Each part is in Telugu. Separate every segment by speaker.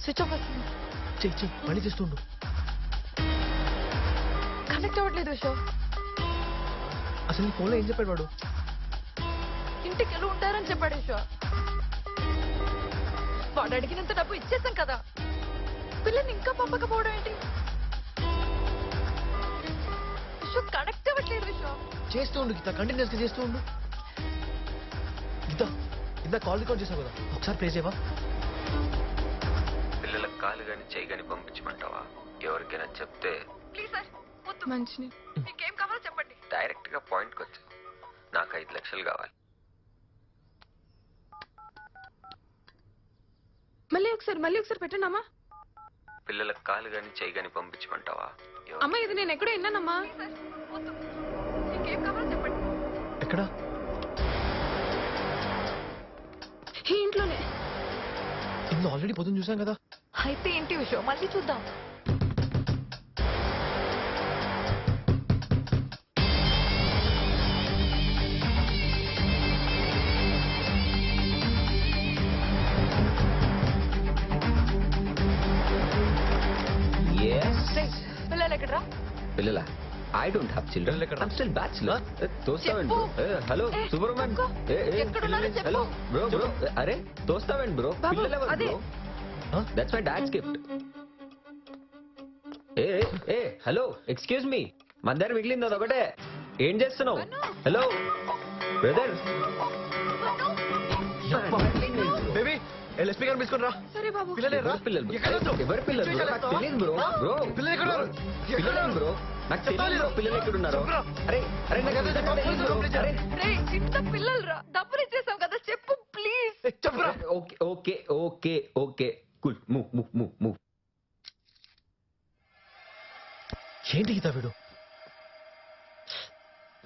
Speaker 1: స్విచ్ ఆఫ్ వస్తుంది.
Speaker 2: చెయ్యి మళ్ళీ చేస్తుండు.
Speaker 1: కనెక్ట్ అవ్వట్లేదు విశ్వ.
Speaker 2: అసలు నీ ఫోన్లో ఏం చెప్పాడు వాడు?
Speaker 1: ఇంటికి వెళ్ళి ఉంటారని చెప్పాడు విశ్వ. వాడు అడిగినంత డబ్బు ఇచ్చేసాం కదా, పిల్లని ఇంకా పంపకపోవడం ఏంటి? విశ్వ కనెక్ట్ అవ్వట్లేదు విశ్వ.
Speaker 2: చేస్తూ ఉండు గీత, కంటిన్యూస్ గా చేస్తూ ఉండు. గీత ఇంత కాల్ రికార్డ్ చేసావు కదా, ఒకసారి ప్లే చేయవా?
Speaker 3: పిల్లలకు కాలు గాని చెయ్యి గాని పంపించమంటావా? ఎవరికైనా చెప్తే
Speaker 1: ప్లీజ్ సార్ వద్దు. మంచిని మీకేం కావాలో చెప్పండి.
Speaker 3: డైరెక్ట్ గా పాయింట్కి వచ్చు. నాకు 5 లక్షలు కావాలి.
Speaker 1: మళ్ళీ ఒకసారి పెట్టండి అమ్మా.
Speaker 3: పిల్లలకు కాలు గాని చెయ్యి గాని పంపించమంటావా?
Speaker 1: అమ్మా ఇది నేను ఎక్కడో విన్నానమ్మా. మీకేం కావాలో చెప్పండి.
Speaker 2: ఎక్కడ?
Speaker 1: ఈ ఇంట్లోనే.
Speaker 2: ఇందులో ఆల్రెడీ పొద్దున్న చూసాం కదా.
Speaker 1: అయితే ఏంటి విషయం, మళ్ళీ చూద్దాం. పిల్లలు ఎక్కడరా?
Speaker 3: పిల్లల I don't have children. I'm still bachelor. తోస్తావేంటి bro? Hello Subrahman. Hello bro bro. అరే తోస్తావేంటి బ్రో? పిల్లలు ఎవరు bro? That's my dad's gift. ఏ హలో ఎక్స్క్యూజ్ మీ, మన దగ్గర మిగిలింది అదొకటే. ఏం చేస్తున్నావు? Hello brother.
Speaker 2: బేబీ ఎల్ఎస్పీ గారు తీసుకుని రా.
Speaker 1: సరే బాబు.
Speaker 3: ఎవరి పిల్లలు నాకు తెలియదు బ్రో. బ్రో పిల్లలు బ్రో నాకు తెలియదు. పిల్లలు ఎక్కడున్నారు? అరే అరే
Speaker 1: ఇంత పిల్లలు రా, డబ్బులు ఇచ్చేసాం కదా, చెప్పు ప్లీజ్.
Speaker 2: చెప్పరా?
Speaker 3: Okay okay okay okay cool. Move move move move.
Speaker 2: ఏంటి గీత వీడు?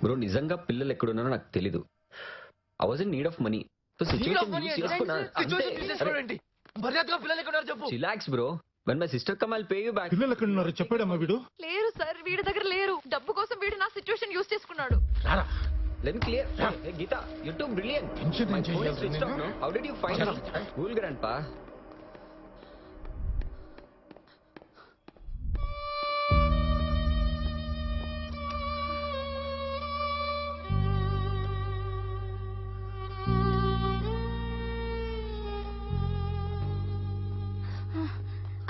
Speaker 3: బ్రో నిజంగా పిల్లలు ఎక్కడున్నారో నాకు తెలీదు. I was in need of money. So situation use చేసుకున్నా.
Speaker 2: మర్యాదగా పిల్లలు ఎక్కడ చెప్పు.
Speaker 3: Relax bro. When my sister come I'll pay you back.
Speaker 4: పిల్లలు ఎక్కడ ఉన్నారు చెప్పాడమ్మా వీడు?
Speaker 1: లేరు సార్, వీడి దగ్గర లేరు. డబ్బు కోసం వీడు నా సిచ్యువేషన్ యూజ్ చేసుకున్నాడు.
Speaker 3: Let me clear. Hey Geeta, you're too brilliant. My phone is switched off, no? How did you find it? Cool grandpa.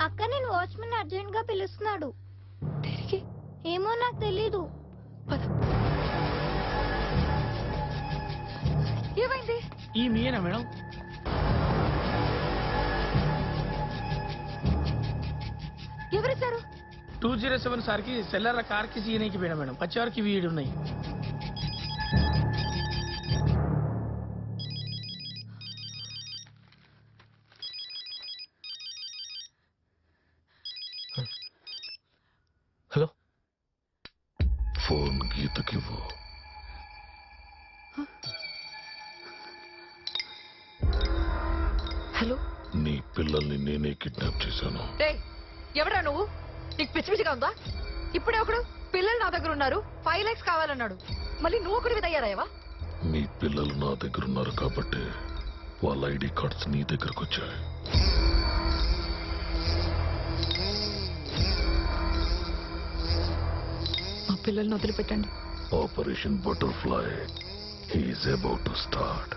Speaker 5: అక్క నేను వాచ్మెన్ అర్జెంట్ గా పిలుస్తున్నాడు.
Speaker 1: తిరిగి
Speaker 5: ఏమో నాకు తెలీదు.
Speaker 1: ఏమైంది?
Speaker 6: ఈ మీనా మేడం?
Speaker 1: ఎవరిచ్చారు?
Speaker 6: 207 సార్కి సెల్లర్ల కార్కి సీనీకి పోయినా మేడం. వచ్చేవారికి వీడు ఉన్నాయి.
Speaker 2: Hello
Speaker 4: phone గీతకివ్వు.
Speaker 1: హలో
Speaker 4: నీ పిల్లల్ని నేనే కిడ్నాప్ చేశాను.
Speaker 1: ఎవరా నువ్వు? నీకు పిచ్చి పిచ్చిగా ఉందా? ఇప్పుడే ఒకడు పిల్లలు నా దగ్గర ఉన్నారు 5 lakhs కావాలన్నాడు. మళ్ళీ నువ్వు ఒకటి తయారయ్యావా?
Speaker 4: మీ పిల్లలు నా దగ్గర ఉన్నారు కాబట్టి వాళ్ళ ఐడి కార్డ్స్ నీ దగ్గరకు వచ్చాయి.
Speaker 1: మా పిల్లల్ని వదిలిపెట్టండి.
Speaker 4: Operation butterfly is about to start.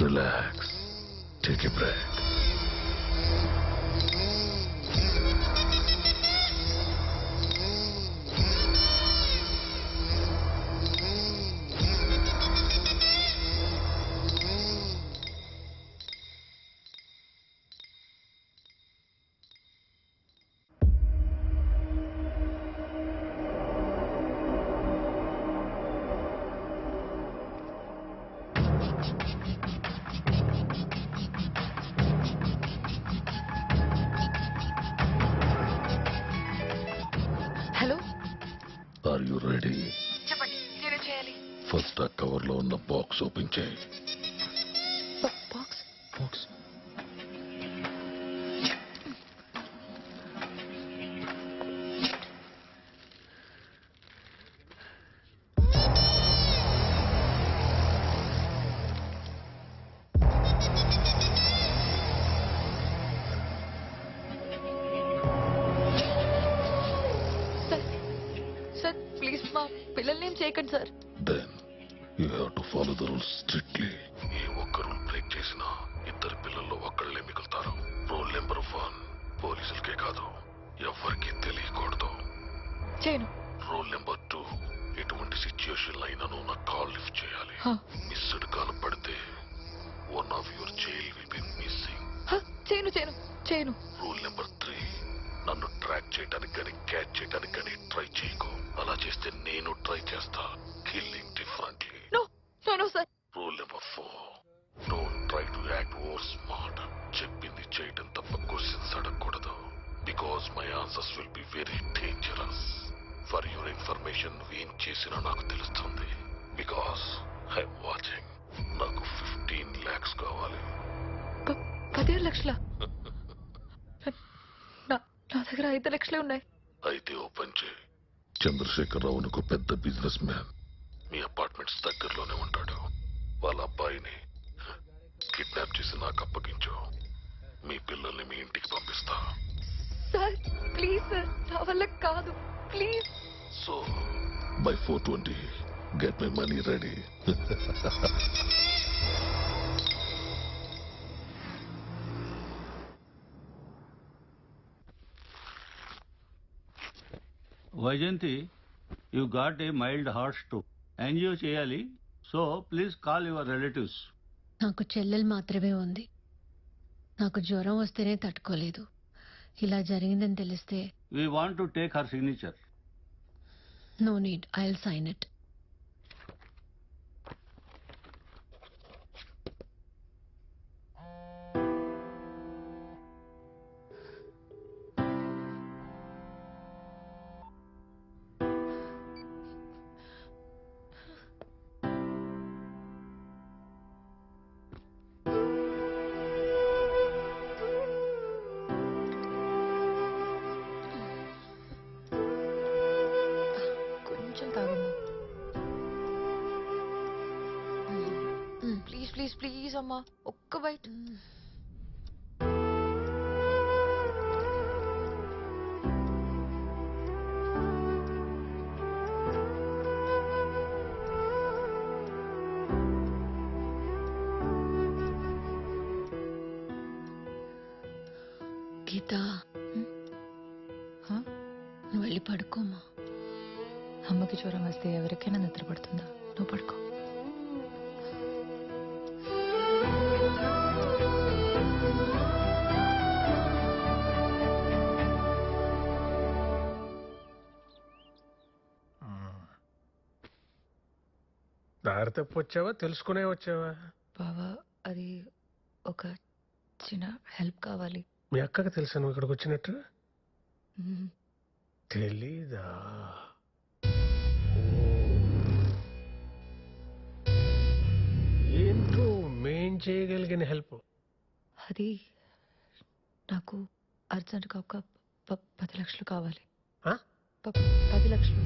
Speaker 4: Relax, take a break.
Speaker 1: Hello
Speaker 4: are you ready?
Speaker 1: చెప్పండి, నేనేం చేయాలి?
Speaker 4: ఫస్ట్ ఆ కవర్ లో ఉన్న బాక్స్ ఓపెన్ చేయి.
Speaker 1: బాక్స్
Speaker 2: బాక్స్
Speaker 1: చేయకండి sir.
Speaker 4: Then you have to follow the rules strictly. ఈ ఒక్క రూల్ బ్రేక్ చేసినా ఇద్దరు పిల్లల్లో ఒక్కళ్ళే మిగులుతారు. రూల్ నెంబర్ 1 పోలీసులకే కాదు ఎవరికి తెలియకూడదు.
Speaker 1: చేయను.
Speaker 4: రూల్ నెంబర్ 2 ఎటువంటి సిచ్యుయేషన్ అయినను నా కాల్ లిఫ్ట్ చేయాలి. మిస్డ్ కాల్ పడితే one of your child will be missing.
Speaker 1: చేయను చేయను చేయను.
Speaker 4: రూల్ నెంబర్ 3 నన్ను ట్రాక్ చేయడానికి కానీ క్యాచ్ చేయడానికి కానీ ట్రై చేయకు. అలా చేస్తే నేను ట్రై చేస్తా. Killing differently.
Speaker 1: No no no sir.
Speaker 4: Rule number 4 don't try to act over smart. చెప్పింది చేయడం తప్ప క్వశ్చన్స్ అడగకూడదు. Because my answers will be very dangerous. For your information ఏం చేసినా నాకు తెలుస్తుంది. Because I'm watching. నాకు 15 lakhs కావాలి.
Speaker 1: 17 లక్షల? నా దగ్గర 5 లక్షలే ఉన్నాయి.
Speaker 4: అయితే ఓపెన్ చేయి. చంద్రశేఖరరావు ఒక పెద్ద బిజినెస్ మ్యాన్. మీ అపార్ట్మెంట్స్ దగ్గరలోనే ఉంటాడు. వాళ్ళ అబ్బాయిని కిడ్నాప్ చేసి నాకు అప్పగించు. మీ పిల్లల్ని మీ ఇంటికి పంపిస్తా.
Speaker 1: సార్ ప్లీజ్ సార్, నా వల్ల కాదు, please.
Speaker 4: So by 4:20 get my money ready.
Speaker 7: Vyjayanthi, you got a mild heart stroke. Angio చేయాలి. So please call your relatives.
Speaker 8: నాకు చెల్లెలు మాత్రమే ఉంది. నాకు జ్వరం వస్తేనే తట్టుకోలేదు. ఇలా జరిగిందని తెలిస్తే
Speaker 7: we want to take her signature.
Speaker 8: No need, I will sign it.
Speaker 1: కొంచెం తాగమ్మా. ప్లీజ్ ప్లీజ్ ప్లీజ్ అమ్మా, ఒక్క బైట్.
Speaker 8: గీత, నువ్వు వెళ్ళి పడుకోమా.
Speaker 1: అమ్మకి జ్వరం వస్తే ఎవరికైనా నిద్ర పడుతుందా? నువ్వు పడుకో.
Speaker 9: దారి తప్పి వచ్చావా, తెలుసుకునే వచ్చావా?
Speaker 1: బావా, అది ఒక చిన్న హెల్ప్ కావాలి.
Speaker 9: మీ అక్కకి తెలుసా నువ్వు ఇక్కడికి వచ్చినట్టు?
Speaker 1: మ్మ్.
Speaker 9: తెలీదా? ఏంటో మేం చేయగలిగిన హెల్ప్.
Speaker 1: అది నాకు అర్జెంట్గా ఒక 10 లక్షలు కావాలి.
Speaker 9: ఆ?
Speaker 1: 10 లక్షలు.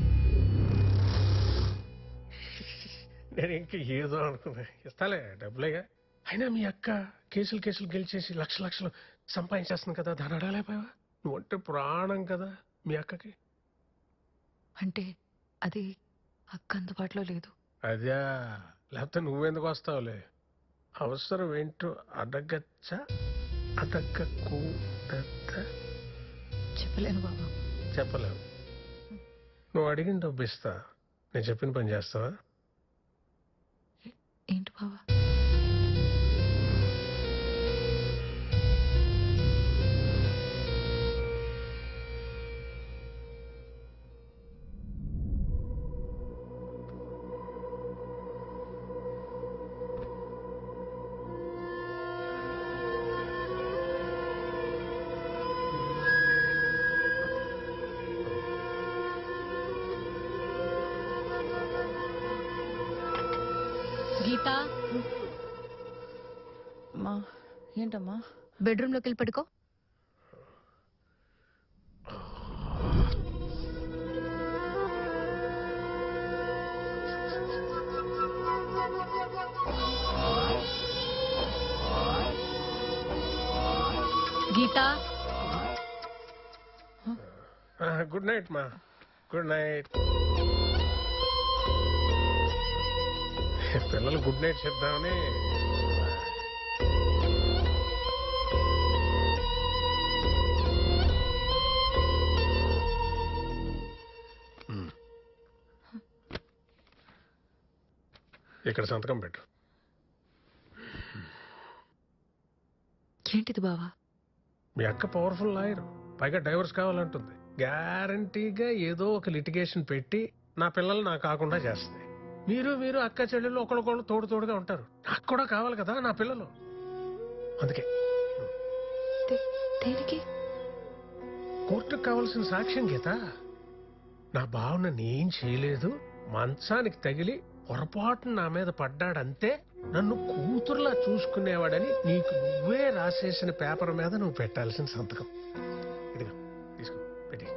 Speaker 9: నేను ఇంక ఏదో అనుకున్నా. ఇస్తాలే, డబ్బులేగా. అయినా మీ అక్క కేసులు గెలిచేసి లక్షలు సంపాదించేస్తుంది కదా, దాని అడగలేకపోయావా? నువ్వంటే ప్రాణం కదా మీ అక్కకి.
Speaker 1: అంటే అది అక్క అందుబాటులో లేదు.
Speaker 9: అదే, లేకపోతే నువ్వెందుకు వస్తావులే. అవసరం ఏంటో అడగచ్చా, అడగకూడదా?
Speaker 1: చెప్పలేను బాబా.
Speaker 9: చెప్పలేవు. నువ్వు అడిగిన డబ్బు ఇస్తా, నేను చెప్పిన పని చేస్తావా?
Speaker 1: ఏంటి బాబా?
Speaker 8: గీత,
Speaker 1: అమ్మా ఏంటమ్మా?
Speaker 8: బెడ్రూమ్ లోకి వెళ్ళి పడుకో. గీత,
Speaker 9: గుడ్ నైట్ మా, గుడ్ నైట్. పిల్లలు గుడ్ నైట్ చెప్దామని. ఇక్కడ సంతకం పెట్టు.
Speaker 1: ఏంటిది బావా?
Speaker 9: మీ అక్క పవర్ఫుల్ లాయర్, పైగా డైవర్స్ కావాలంటుంది. గ్యారంటీగా ఏదో ఒక లిటిగేషన్ పెట్టి నా పిల్లలు నాకు కాకుండా చేస్తుంది. మీరు అక్క చెల్లెళ్ళు ఒకళ్ళొకళ్ళు తోడుగా ఉంటారు. నాకు కూడా కావాలి కదా నా పిల్లలు. అందుకే
Speaker 1: దేనికి?
Speaker 9: కోర్టుకు కావాల్సిన సాక్ష్యం గీత. నా భావన నేం చేయలేదు, మంచానికి తగిలి పొరపాటున నా మీద పడ్డాడంతే, నన్ను కూతురులా చూసుకునేవాడని నీకు నువ్వే రాసేసిన పేపర్ మీద నువ్వు పెట్టాల్సిన సంతకం. ఇదిగో తీసుకో, పెట్టి.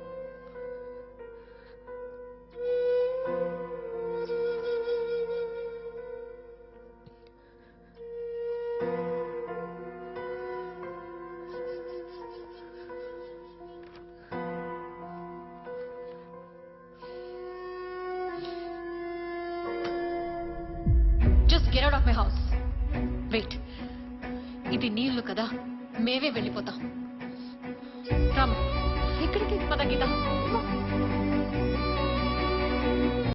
Speaker 8: Just get out of my house. Wait, ఇది నీళ్లు కదా, మేమే వెళ్ళిపోతాం. రామ్, ఇక్కడికి పద గీత.